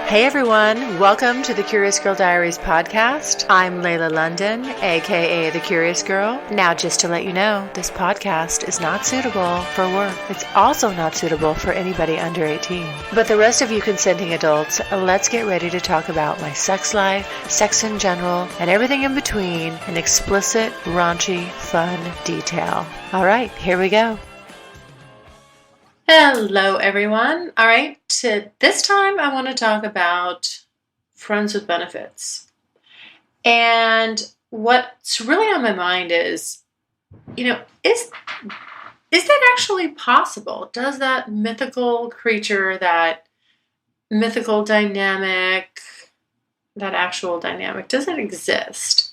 Hey everyone, welcome to the Curious Girl Diaries podcast. I'm Layla London, aka The Curious Girl. Now, just to let you know, this podcast is not suitable for work. It's also not suitable for anybody under 18. But the rest of you consenting adults, let's get ready to talk about my sex life, sex in general, and everything in between in explicit, raunchy, fun detail. All right, here we go. Hello, everyone. All right, this time I want to talk about friends with benefits. And what's really on my mind is, is that actually possible? Does that mythical creature, that mythical dynamic, that actual dynamic, does it exist?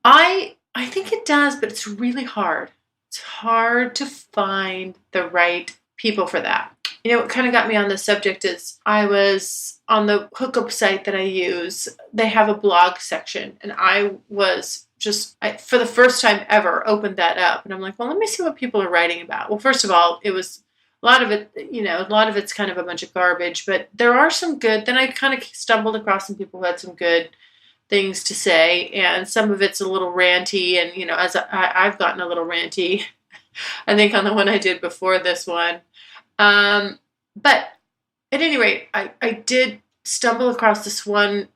I think it does, but it's really hard. It's hard to find the right people for that. What kind of got me on this subject is I was on the hookup site that I use. They have a blog section, and I was for the first time ever, opened that up, and I'm like, well, let me see what people are writing about. Well, first of all, it was a lot of it, a lot of it's kind of a bunch of garbage, but there are some good. Then I kind of stumbled across some people who had some good things to say, and some of it's a little ranty, and as I've gotten a little ranty, I think, on the one I did before this one. But at any rate, I did stumble across this one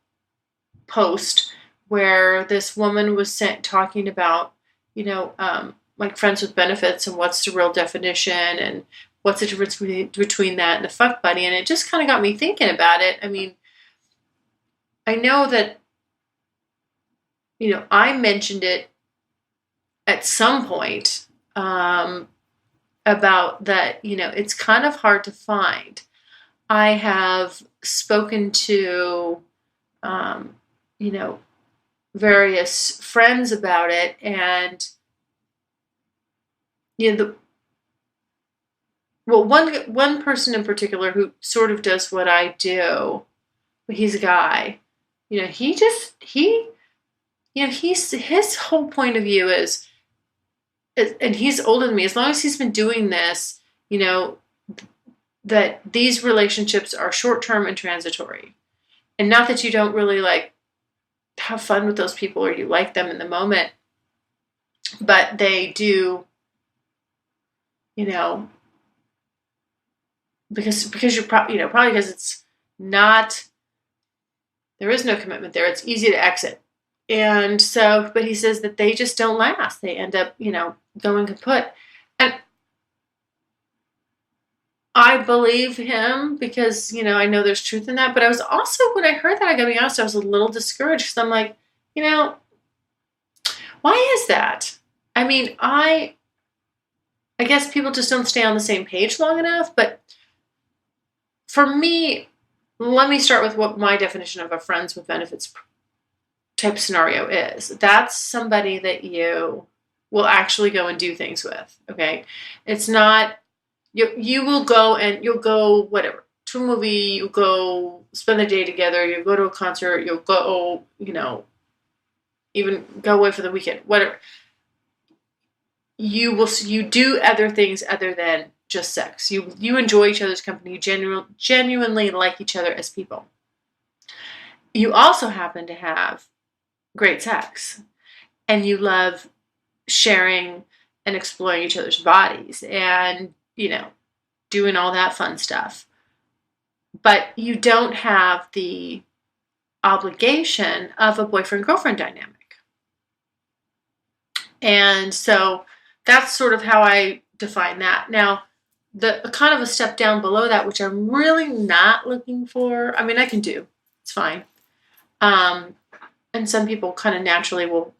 post where this woman was talking about, like friends with benefits and what's the real definition and what's the difference between that and the fuck buddy. And it just kind of got me thinking about it. I mean, I know that, I mentioned it at some point, about that, it's kind of hard to find. I have spoken to, various friends about it, and, one person in particular who sort of does what I do, he's a guy, his whole point of view is, and he's older than me, as long as he's been doing this, that these relationships are short-term and transitory. And not that you don't really have fun with those people or you like them in the moment, but they do, because you're probably because it's not, there is no commitment there. It's easy to exit. And so, but he says that they just don't last. They end up, going kaput. And I believe him because, I know there's truth in that. But I was also, when I heard that, I gotta be honest, I was a little discouraged because I'm like, why is that? I mean, I guess people just don't stay on the same page long enough. But for me, let me start with what my definition of a friends with benefits type scenario is. That's somebody that you will actually go and do things with. Okay. It's not, you will go and you'll go whatever, to a movie, you'll go spend the day together, you'll go to a concert, you'll go, even go away for the weekend, whatever. You do other things other than just sex. You enjoy each other's company. You genuinely like each other as people. You also happen to have great sex, and you love sharing and exploring each other's bodies and, doing all that fun stuff. But you don't have the obligation of a boyfriend-girlfriend dynamic. And so that's sort of how I define that. Now, the kind of a step down below that, which I'm really not looking for, I mean, I can do, it's fine. And some people kind of naturally will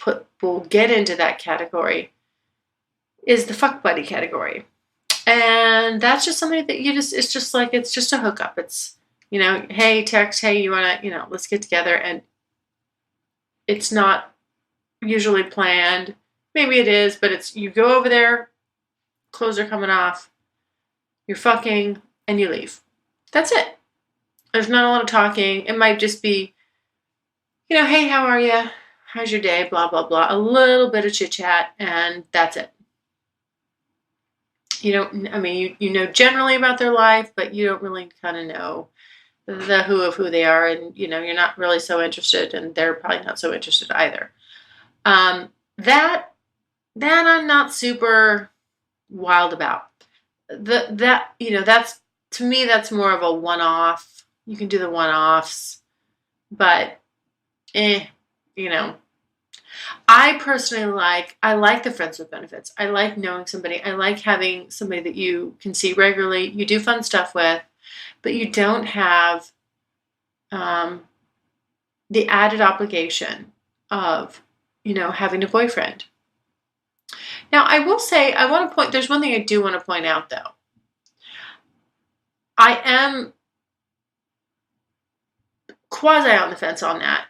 get into that category, is the fuck buddy category. And that's just something that it's just a hookup. It's, hey, text, hey, you want to, let's get together. And it's not usually planned. Maybe it is, but it's, you go over there, clothes are coming off, you're fucking, and you leave. That's it. There's not a lot of talking. It might just be, hey, how are you? How's your day? Blah, blah, blah. A little bit of chit chat, and that's it. You know generally about their life, but you don't really kind of know the who of who they are, and you're not really so interested, and they're probably not so interested either. Um, that that I'm not super wild about. That's, to me, that's more of a one-off. You can do the one-offs, but eh, you know. I personally I like the friends with benefits. I like knowing somebody. I like having somebody that you can see regularly, you do fun stuff with, but you don't have um, the added obligation of, having a boyfriend. Now, I will say, there's one thing I do want to point out though. I am quasi on the fence on that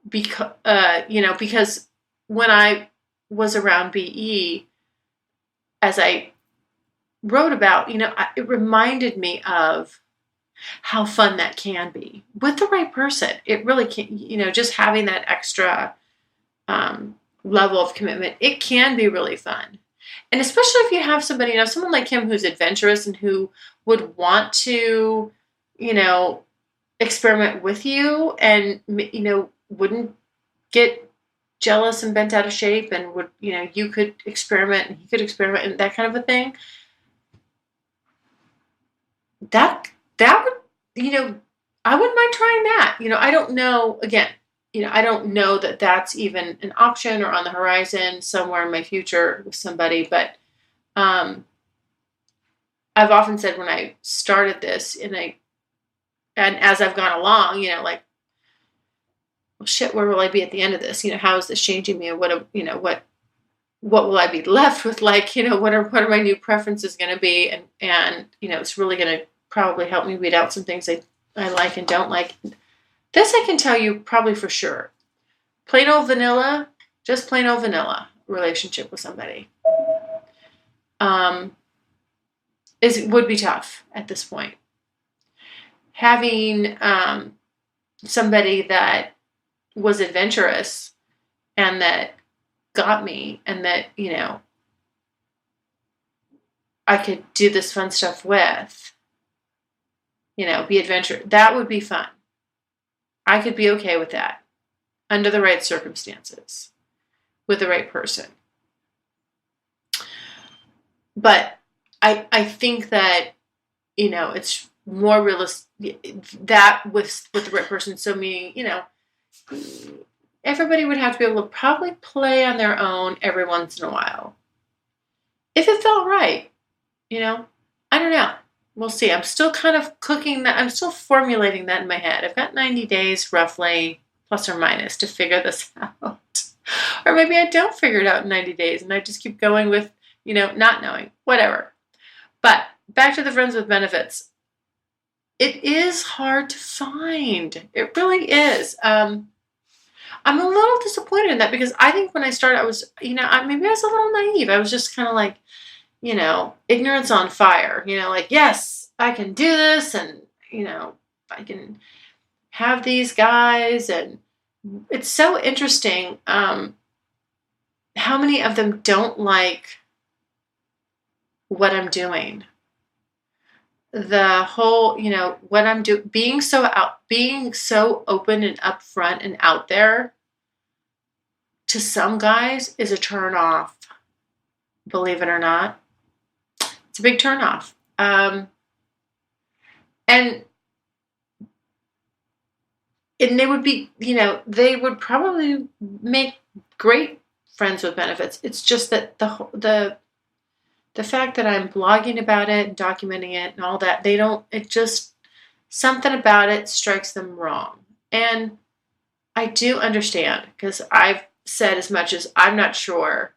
because when I was around BE, as I wrote about, it reminded me of how fun that can be with the right person. It really can, just having that extra level of commitment, it can be really fun. And especially if you have somebody, someone like him who's adventurous and who would want to, experiment with you and, wouldn't get jealous and bent out of shape and would, you could experiment and he could experiment and that kind of a thing. That would, I wouldn't mind trying that. I don't know, again, I don't know that that's even an option or on the horizon somewhere in my future with somebody, but I've often said when I started this and as I've gone along, like, well, shit, where will I be at the end of this? How is this changing me? And what will I be left with? Like, what are my new preferences going to be? And it's really going to probably help me weed out some things I like and don't like. This I can tell you probably for sure. Plain old vanilla, just plain old vanilla relationship with somebody would be tough at this point. Having somebody that was adventurous and that got me and that, I could do this fun stuff with, be adventurous, that would be fun. I could be okay with that under the right circumstances with the right person. But I think that, it's more realistic that with the right person. So meaning, everybody would have to be able to probably play on their own every once in a while. If it felt right, I don't know. We'll see. I'm still kind of cooking that. I'm still formulating that in my head. I've got 90 days roughly, plus or minus, to figure this out. Or maybe I don't figure it out in 90 days and I just keep going with, not knowing, whatever. But back to the friends with benefits. It is hard to find. It really is. I'm a little disappointed in that because I think when I started, I was, maybe I was a little naive. I was just kind of like, ignorance on fire, like, yes, I can do this. And, I can have these guys. And it's so interesting how many of them don't like what I'm doing. The whole, what I'm doing, being so open and upfront and out there, to some guys is a turn off. Believe it or not, it's a big turn off. And they would be, they would probably make great friends with benefits. It's just that the fact that I'm blogging about it and documenting it and all that, something about it strikes them wrong. And I do understand because I've said as much as I'm not sure,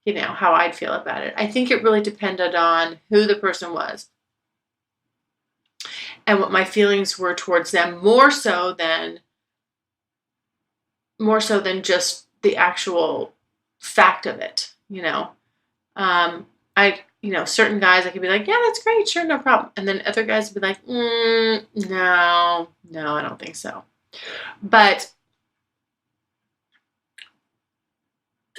how I'd feel about it. I think it really depended on who the person was and what my feelings were towards them, more so than just the actual fact of it, certain guys I could be like, yeah, that's great, sure, no problem. And then other guys would be like, no, I don't think so. But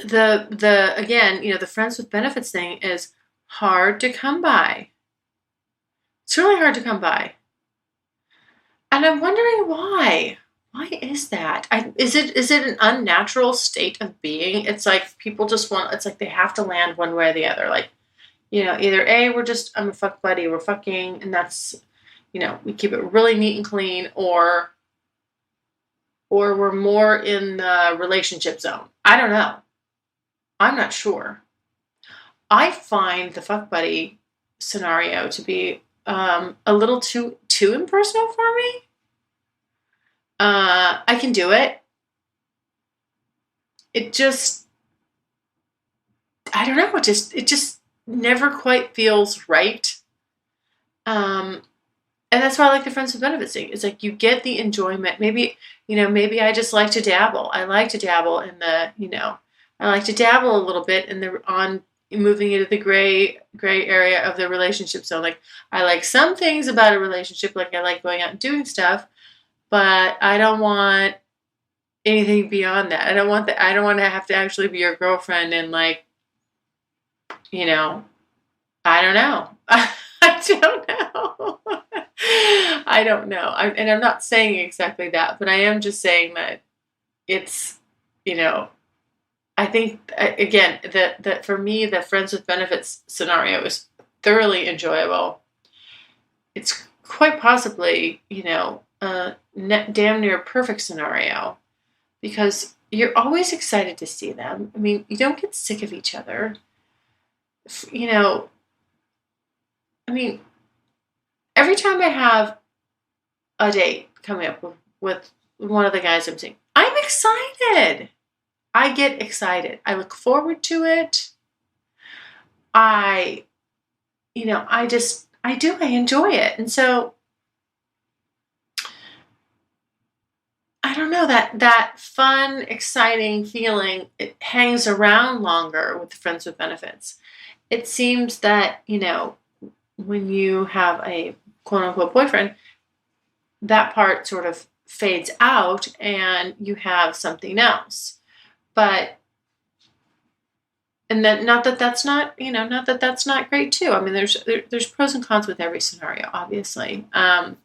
again, the friends with benefits thing is hard to come by. It's really hard to come by. And I'm wondering why. Why is that? Is it an unnatural state of being? It's like people just want. It's like they have to land one way or the other. Like, either A, I'm a fuck buddy, we're fucking, and that's, we keep it really neat and clean, or we're more in the relationship zone. I don't know. I'm not sure. I find the fuck buddy scenario to be a little too impersonal for me. I can do it. It just, I don't know. It just never quite feels right. And that's why I like the friends with benefits thing. It's like you get the enjoyment. Maybe I just like to dabble. I like to dabble in I like to dabble a little bit on moving into the gray area of the relationship zone. Like I like some things about a relationship, like I like going out and doing stuff, but I don't want anything beyond that. I don't want to have to actually be your girlfriend and like, I don't know. I don't know. I don't know. And I'm not saying exactly that, but I am just saying that it's, I think, again, that for me, the friends with benefits scenario is thoroughly enjoyable. It's quite possibly, a damn near perfect scenario because you're always excited to see them. I mean, you don't get sick of each other. You know, I mean, every time I have a date coming up with one of the guys I'm seeing, I'm excited. I get excited. I look forward to it. I, I enjoy it. And so I don't know that fun, exciting feeling, it hangs around longer with friends with benefits. It seems that, when you have a quote unquote boyfriend, that part sort of fades out and you have something else. But and then not that that's not not that that's not great too. I mean, there's pros and cons with every scenario, obviously. When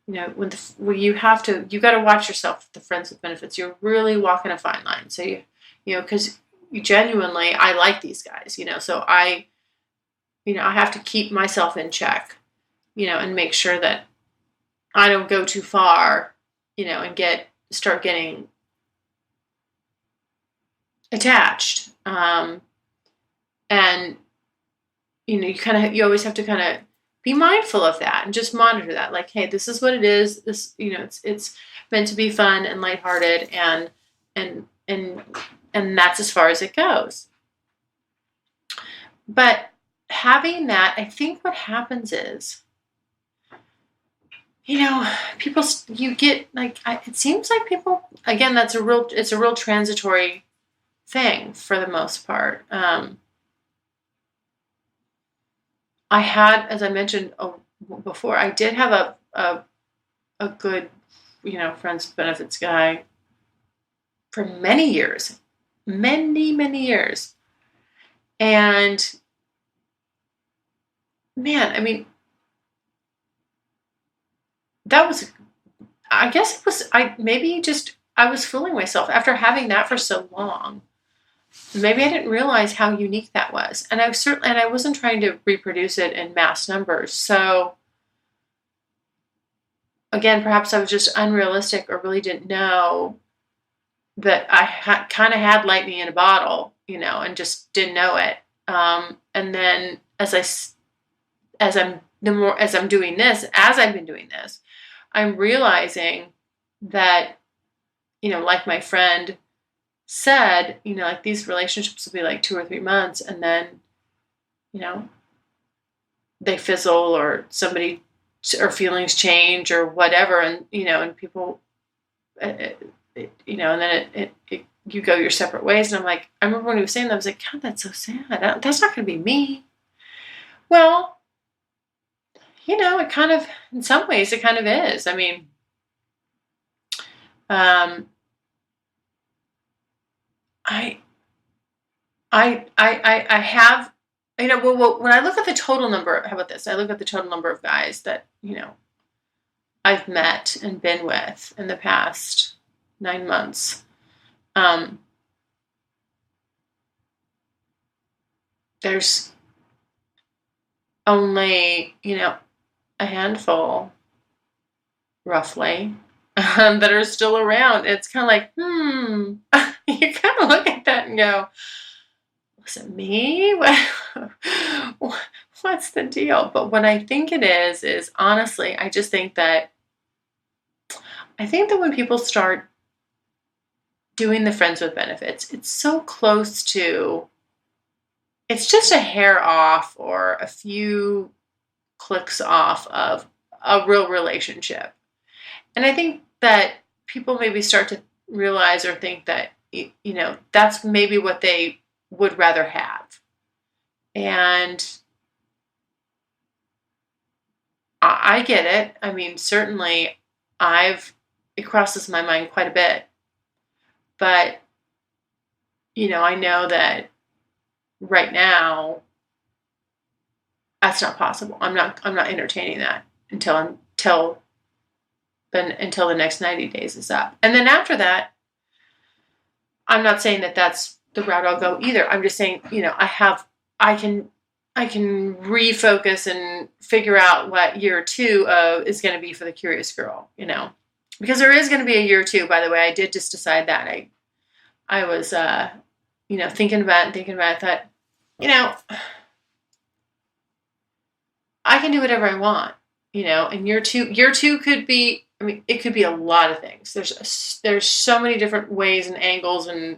you got to watch yourself with the friends with benefits. You're really walking a fine line. So because you genuinely, I like these guys. So I have to keep myself in check. And make sure that I don't go too far. And start getting attached. And you always have to kind of be mindful of that and just monitor that. Like, hey, this is what it is. This, it's meant to be fun and lighthearted, and that's as far as it goes. But having that, I think what happens is, people, you get like, it seems like people, again, it's a real transitory thing for the most part. I had, as I mentioned before, I did have a good, friends with benefits guy for many years, many years. And man, I mean, that was, I guess it was, I was fooling myself after having that for so long. Maybe I didn't realize how unique that was. And I wasn't trying to reproduce it in mass numbers. So again, perhaps I was just unrealistic or really didn't know that I kind of had lightning in a bottle, and just didn't know it. And then as I'm doing this, as I've been doing this, I'm realizing that, like my friend said, like these relationships will be like 2 or 3 months and then, they fizzle or somebody or feelings change or whatever. And, and people, and then you go your separate ways. And I'm like, I remember when he was saying that, I was like, God, that's so sad. That's not going to be me. Well, it kind of, in some ways, it kind of is. I mean, I have, well, when I look at the total number, how about this? I look at the total number of guys that, I've met and been with in the past 9 months, there's only, a handful, roughly, that are still around. It's kind of like, you kind of look at that and go, was it me? What's the deal? But what I think it is honestly, I think that when people start doing the friends with benefits, it's so close to, it's just a hair off or a few clicks off of a real relationship. And I think that people maybe start to realize or think that, that's maybe what they would rather have. And I get it. I mean, certainly it crosses my mind quite a bit. But, I know that right now that's not possible. I'm not entertaining that until the next 90 days is up. And then after that, I'm not saying that that's the route I'll go either. I'm just saying, I can refocus and figure out what year 2 is going to be for the Curious Girl, because there is going to be a year 2, by the way. I did just decide that. I was, thinking about it, thought, I can do whatever I want, and year two could be, it could be a lot of things. There's so many different ways and angles and,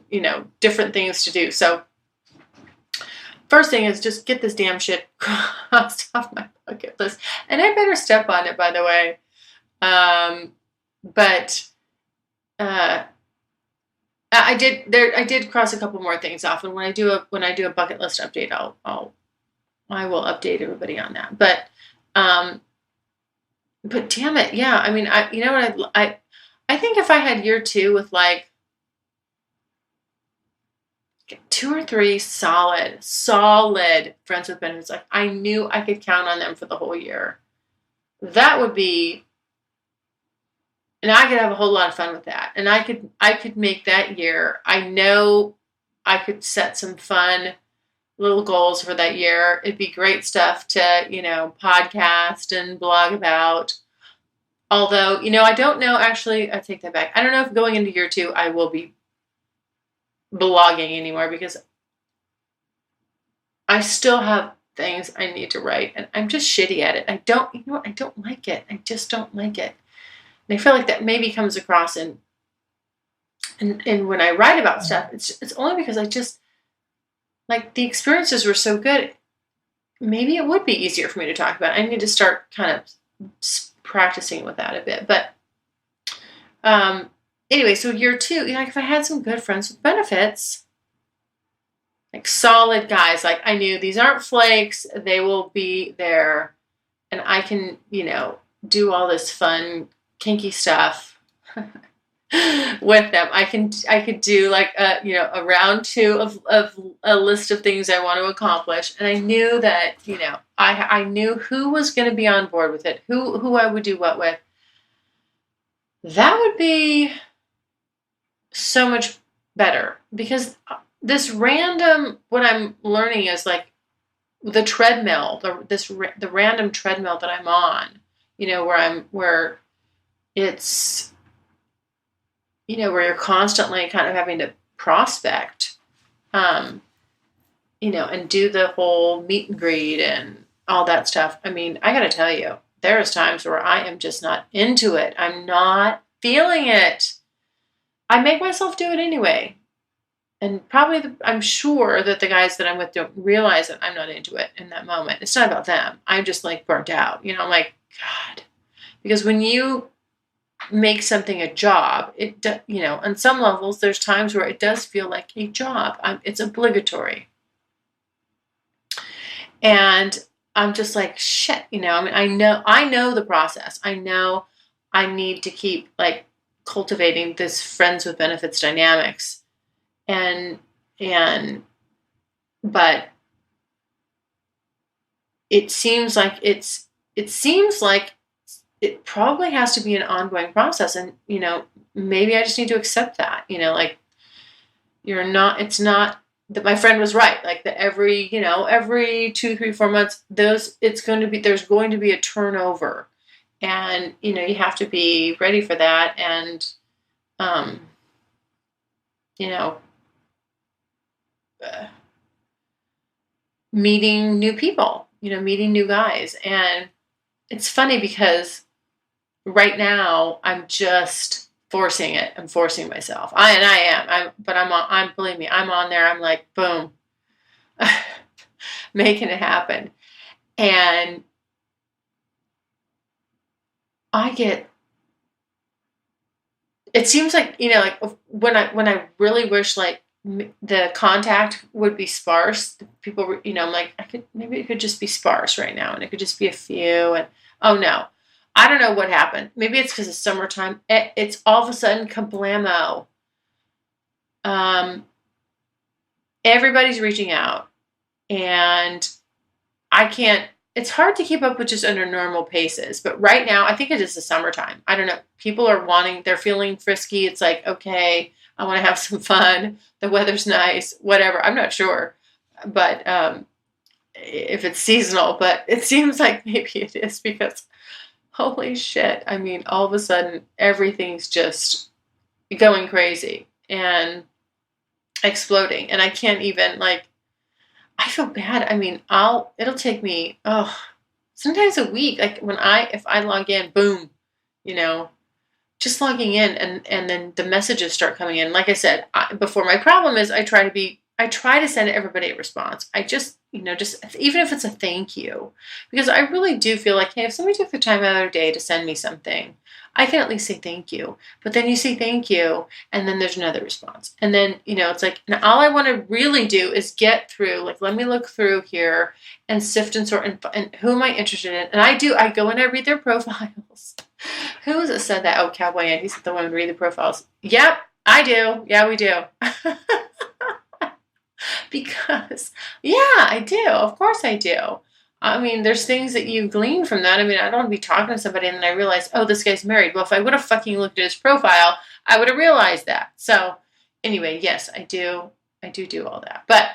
different things to do. So first thing is just get this damn shit crossed off my bucket list. And I better step on it, by the way. But I did cross a couple more things off. And when I do a bucket list update, I will update everybody on that. But damn it, yeah. I mean, I think if I had year 2 with like 2 or 3 solid friends with benefits, like I knew I could count on them for the whole year, that would be, and I could have a whole lot of fun with that. And I could make that year. I know I could set some fun little goals for that year. It'd be great stuff to, podcast and blog about. Although, I don't know, actually, I take that back. I don't know if going into year 2, I will be blogging anymore, because I still have things I need to write and I'm just shitty at it. I don't like it. I just don't like it. And I feel like that maybe comes across and when I write about stuff, it's only because I just, like, the experiences were so good. Maybe it would be easier for me to talk about. I need to start kind of practicing with that a bit. But anyway, so year 2, like if I had some good friends with benefits, like solid guys, like I knew these aren't flakes, they will be there, and I can, do all this fun, kinky stuff with them. I could do like a round 2 of a list of things I want to accomplish, and I knew that I knew who was going to be on board with it, who I would do what with. That would be so much better, because this random, what I'm learning is like the treadmill, the random treadmill that I'm on, where it's, where you're constantly kind of having to prospect, and do the whole meet and greet and all that stuff. I mean, I got to tell you, there's times where I am just not into it. I'm not feeling it. I make myself do it anyway. And probably I'm sure that the guys that I'm with don't realize that I'm not into it in that moment. It's not about them. I'm just like burnt out. I'm like, God. Because when you make something a job, on some levels, there's times where it does feel like a job. It's obligatory. And I'm just like, shit, I know the process. I know I need to keep like cultivating this friends with benefits dynamics. But it seems like it probably has to be an ongoing process. And, maybe I just need to accept that, like it's not that my friend was right. Like that every 2, 3, 4 months, there's going to be a turnover, and, you have to be ready for that. And, um, you know, uh, meeting new people, meeting new guys. And it's funny because right now I'm just forcing it. I'm forcing myself. I am. Believe me, I'm on there. I'm like, boom, making it happen. And it seems like, like when I really wish like the contact would be sparse, people were, I'm like, maybe it could just be sparse right now, and it could just be a few. And oh no, I don't know what happened. Maybe it's because it's summertime. It's all of a sudden kablamo. Um, Everybody's reaching out, and I can't. It's hard to keep up with just under normal paces. But right now, I think it is the summertime. I don't know. People are they're feeling frisky. It's like, okay, I want to have some fun. The weather's nice, whatever. I'm not sure. But if it's seasonal, but it seems like maybe it is, because holy shit. I mean, all of a sudden, everything's just going crazy and exploding. And I can't even, like, I feel bad. I mean, it'll take me, sometimes a week. Like if I log in, boom, you know, just logging in, and then the messages start coming in. Like I said, before, my problem is I try to send everybody a response. I just, just even if it's a thank you, because I really do feel like, hey, if somebody took the time out of their day to send me something, I can at least say thank you. But then you say thank you, and then there's another response. And then, it's like, and all I want to really do is get through, like, let me look through here and sift and sort, and who am I interested in? And I go and I read their profiles. Who was it said that? Oh, Cowboy Andy said the one read the profiles. Yep, I do. Yeah, we do. Because, yeah, I do. Of course I do. I mean, there's things that you glean from that. I mean, I don't want to be talking to somebody and then I realize, oh, this guy's married. Well, if I would have fucking looked at his profile, I would have realized that. So, anyway, yes, I do. I do all that. But,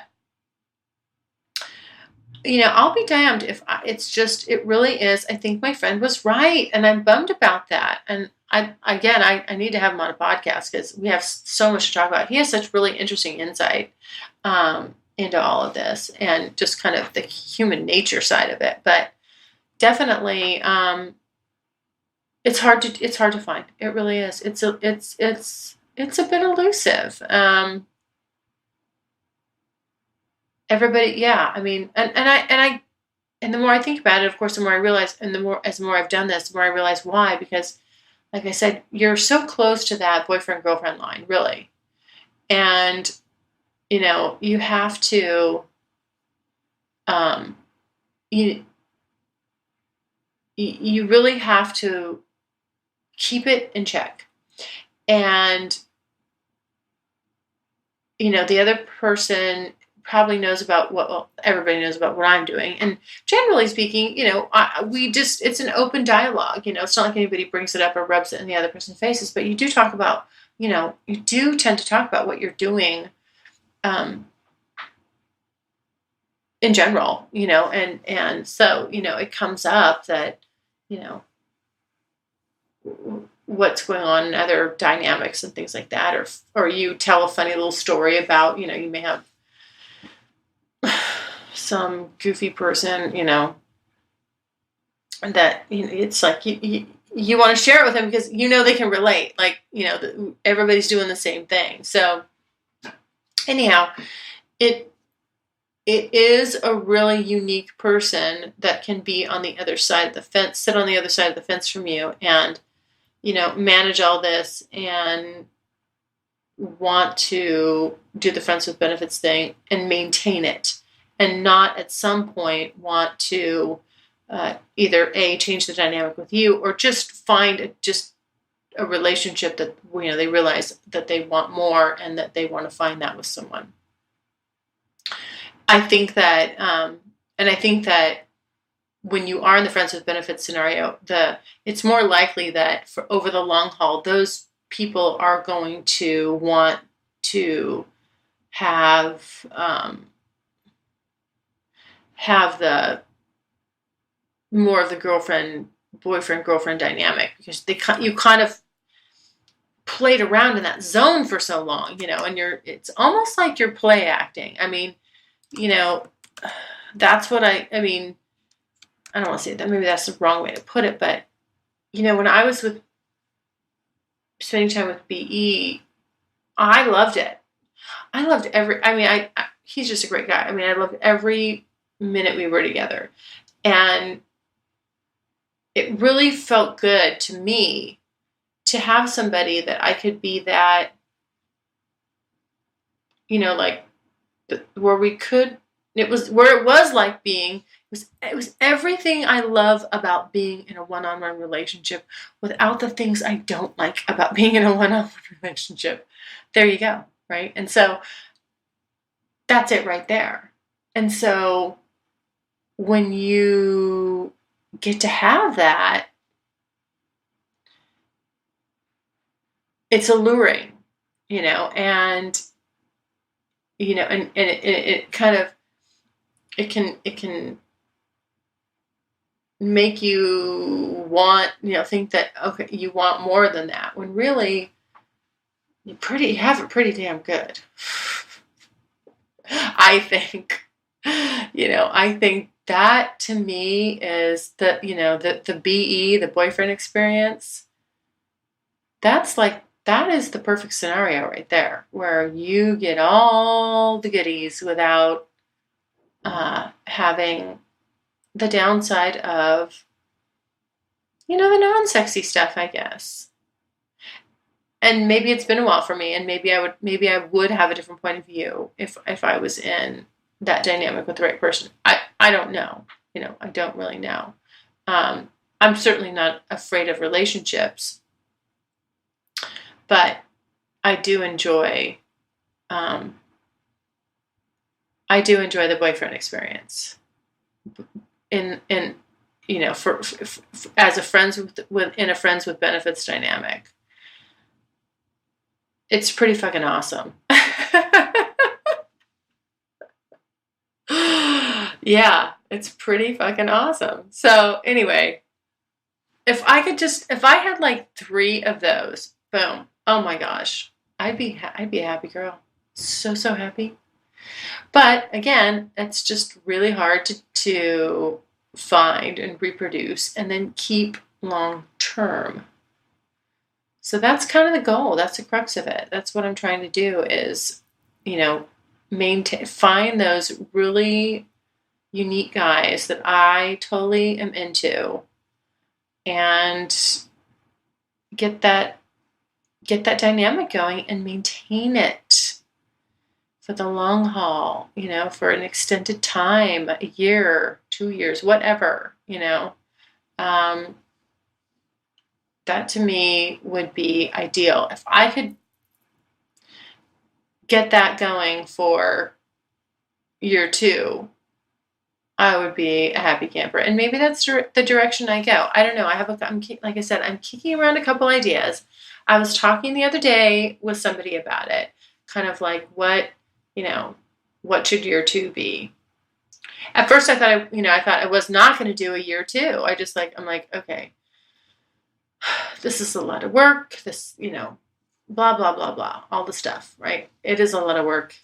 I'll be damned if it really is. I think my friend was right, and I'm bummed about that. And I need to have him on a podcast because we have so much to talk about. He has such really interesting insight into all of this, and just kind of the human nature side of it. But definitely, it's hard to find. It really is. It's a bit elusive. Everybody, yeah. I mean, and the more I think about it, of course, the more I realize, and the more I've done this, the more I realize why. Because, like I said, you're so close to that boyfriend-girlfriend line, really. And, you have to, you really have to keep it in check. And, the other person probably knows about everybody knows about what I'm doing. And generally speaking, it's an open dialogue. It's not like anybody brings it up or rubs it in the other person's faces, but you do talk about, you do tend to talk about what you're doing, in general, and so, it comes up that, what's going on in other dynamics and things like that, or you tell a funny little story about, you may have some goofy person, that, it's like you want to share it with them because they can relate, like, everybody's doing the same thing. So anyhow, it is a really unique person that can be on the other side of the fence, sit on the other side of the fence from you, and manage all this and want to do the friends with benefits thing and maintain it, and not at some point want to either change the dynamic with you, or just find a relationship that they realize that they want more, and that they want to find that with someone. I think that when you are in the friends with benefits scenario, it's more likely that for over the long haul, those people are going to want to have the more of the boyfriend girlfriend dynamic, because you kind of played around in that zone for so long, and it's almost like you're play acting. I mean, that's what I mean, I don't want to say that, maybe that's the wrong way to put it, but when I was spending time with BE, I loved it. I loved he's just a great guy. I mean, I loved every minute we were together. And it really felt good to me to have somebody that I could be that, like, where we could, it was like being, it was everything I love about being in a one-on-one relationship without the things I don't like about being in a one-on-one relationship. There you go, right? And so that's it right there. And so when you get to have that, it's alluring, and it kind of, it can make you want, think that, okay, you want more than that, when really you have it pretty damn good. I think, I think that to me is the BE, the boyfriend experience. That is the perfect scenario right there, where you get all the goodies without having the downside of, the non-sexy stuff, I guess. And maybe it's been a while for me, and maybe I would have a different point of view if I was in that dynamic with the right person. I don't know. I don't really know. I'm certainly not afraid of relationships, but I do enjoy the boyfriend experience in for as a friends in a friends with benefits dynamic. It's pretty fucking awesome. Yeah, it's pretty fucking awesome. So anyway, if I had like 3 of those, boom, oh my gosh, I'd be a happy girl. So happy. But again, it's just really hard to find and reproduce and then keep long term. So that's kind of the goal. That's the crux of it. That's what I'm trying to do is, find those really unique guys that I totally am into, and get that dynamic going and maintain it for the long haul, for an extended time, a year, 2 years, whatever, that to me would be ideal. If I could get that going for year 2, I would be a happy camper. And maybe that's the direction I go. I don't know. Like I said, I'm kicking around a couple ideas. I was talking the other day with somebody about it, kind of like what should year 2 be? At first I thought I was not going to do a year 2. I'm like, okay, this is a lot of work. This, blah, blah, blah, blah, all the stuff, right? It is a lot of work.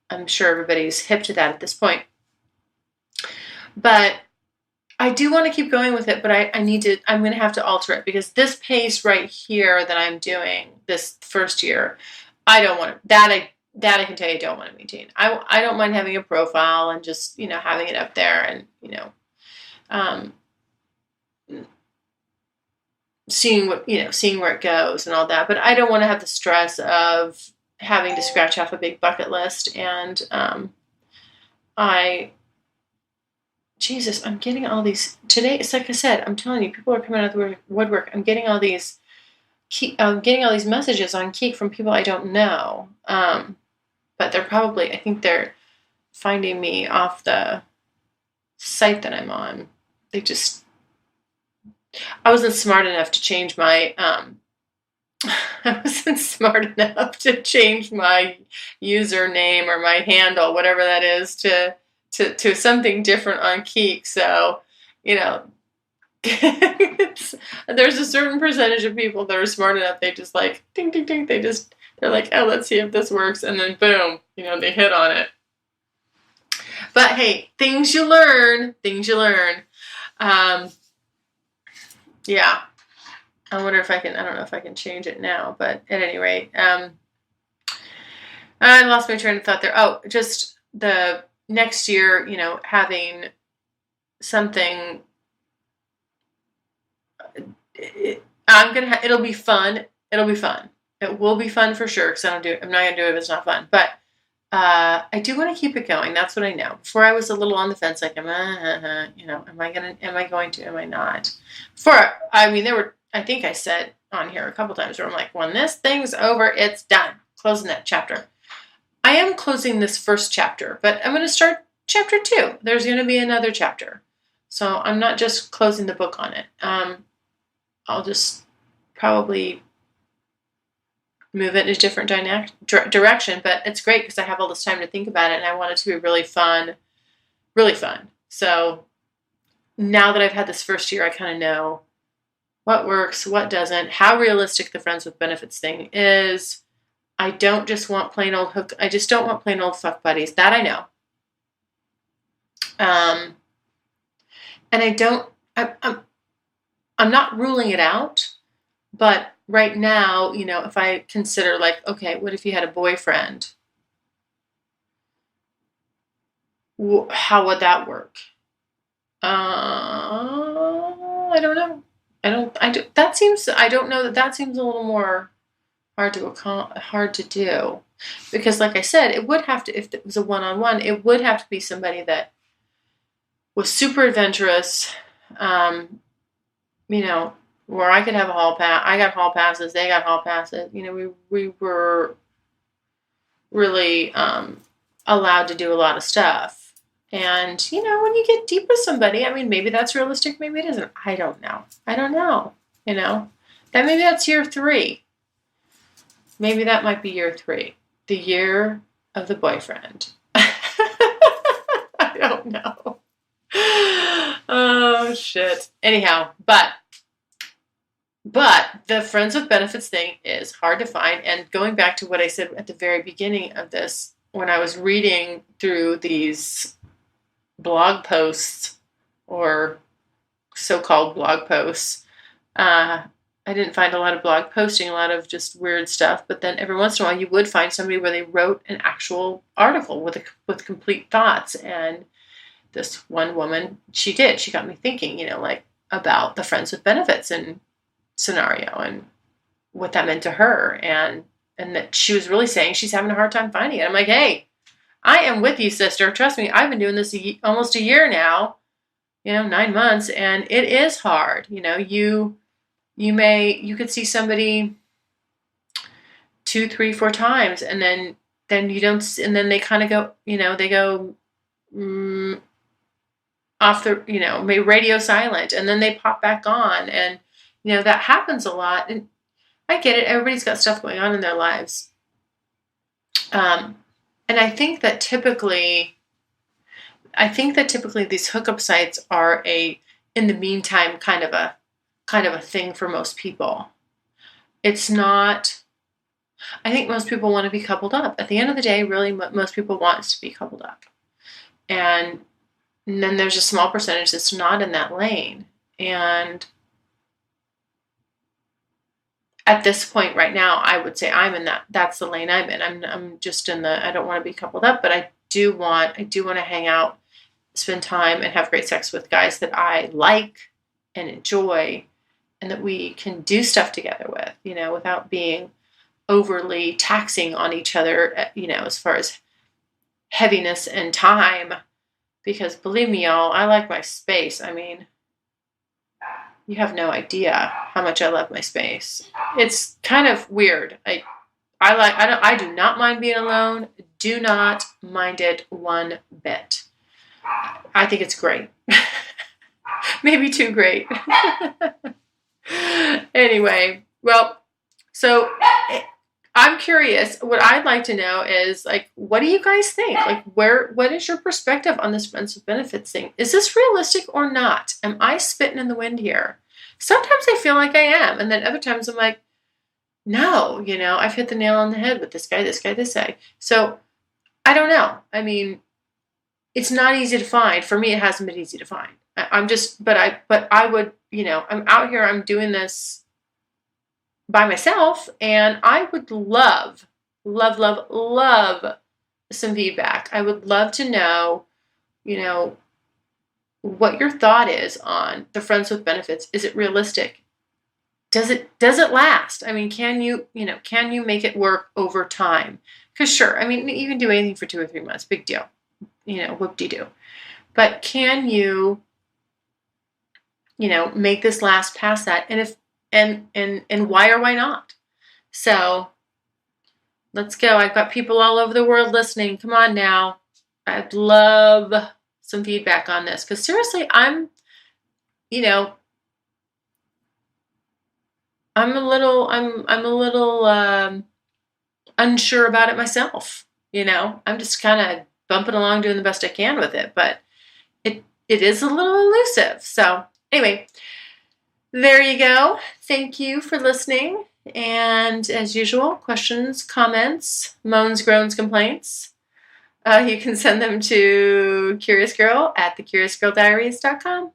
I'm sure everybody's hip to that at this point. But I do want to keep going with it, but I'm going to have to alter it, because this pace right here that I'm doing this first year, I don't want to, that I can tell you I don't want to maintain. I don't mind having a profile and just, having it up there and, seeing where it goes and all that. But I don't want to have the stress of having to scratch off a big bucket list. And I'm getting all these today. It's like I said, I'm telling you, people are coming out of the woodwork. I'm getting all these messages on Kik from people I don't know. But I think they're finding me off the site that I'm on. they just, I wasn't smart enough to change my, I wasn't smart enough to change my username or my handle, whatever that is, to something different on Keek. So, you know, there's a certain percentage of people that are smart enough. They just like ding ding ding. They're like, oh, let's see if this works, and then boom, they hit on it. But hey, things you learn. Things you learn. Yeah. I wonder if I can. I don't know if I can change it now, but at any rate, I lost my train of thought there. Oh, just the next year, having something. It'll be fun. It'll be fun. It will be fun for sure, because I'm not gonna do it if it's not fun. But I do want to keep it going. That's what I know. Before I was a little on the fence, like, am I going to, am I not? I think I said on here a couple times where I'm like, when this thing's over, it's done. Closing that chapter. I am closing this first chapter, but I'm going to start chapter 2. There's going to be another chapter. So I'm not just closing the book on it. I'll just probably move it in a different direction, but it's great because I have all this time to think about it, and I want it to be really fun, really fun. So now that I've had this first year, I kind of know what works, what doesn't, how realistic the friends with benefits thing is. I don't just want plain old hook. I just don't want plain old fuck buddies. That I know. And I'm not ruling it out, but right now, if I consider like, okay, what if you had a boyfriend? How would that work? I don't know. I don't know that seems a little more hard to do, because like I said, it would have to, if it was a one-on-one, it would have to be somebody that was super adventurous, where I could have a hall pass. I got hall passes. They got hall passes. We were really allowed to do a lot of stuff. And, when you get deep with somebody, maybe that's realistic. Maybe it isn't. I don't know. That maybe that's year 3. Maybe that might be year 3. The year of the boyfriend. I don't know. Oh, shit. Anyhow, but the friends with benefits thing is hard to find. And going back to what I said at the very beginning of this, when I was reading through these blog posts, or so-called blog posts, I didn't find a lot of blog posting, a lot of just weird stuff. But then every once in a while, you would find somebody where they wrote an actual article with complete thoughts. And this one woman, she got me thinking, about the friends with benefits and scenario and what that meant to her, and that she was really saying she's having a hard time finding it. I'm like, hey, I am with you, sister. Trust me, I've been doing this almost a year now, 9 months, and it is hard. You could see somebody 2, 3, 4 times, and then you don't, and then they kind of go, they go off the, maybe radio silent, and then they pop back on, and that happens a lot. And I get it. Everybody's got stuff going on in their lives. And I think that typically these hookup sites are in the meantime kind of a thing for most people. It's not. I think most people want to be coupled up. At the end of the day, really, most people want to be coupled up. And then there's a small percentage that's not in that lane. And at this point right now, I would say I'm in that's the lane I'm in. I'm just in I don't want to be coupled up, but I do want to hang out, spend time, and have great sex with guys that I like and enjoy, and that we can do stuff together with, without being overly taxing on each other, as far as heaviness and time. Because believe me, y'all, I like my space. You have no idea how much I love my space. It's kind of weird. I do not mind being alone. Do not mind it one bit. I think it's great. Maybe too great. Anyway, well, so I'm curious. What I'd like to know is, like, what do you guys think? Like, what is your perspective on this friends with benefits thing? Is this realistic or not? Am I spitting in the wind here? Sometimes I feel like I am, and then other times I'm like, no, I've hit the nail on the head with this guy, this guy, this guy. So I don't know. I mean, it's not easy to find. For me, it hasn't been easy to find. But I would, I'm out here, I'm doing this by myself, and I would love, love, love, love some feedback. I would love to know, what your thought is on the friends with benefits. Is it realistic? Does it last? I mean, can you make it work over time? Because sure, I mean, you can do anything for 2 or 3 months, big deal, whoop-de-doo. But can you, make this last past that? And if and why or why not? So let's go. I've got people all over the world listening. Come on now. I'd love some feedback on this, because seriously, I'm a little unsure about it myself. I'm just kind of bumping along, doing the best I can with it, but it is a little elusive. So anyway, there you go. Thank you for listening. And as usual, questions, comments, moans, groans, complaints, you can send them to curiousgirl@thecuriousgirldiaries.com.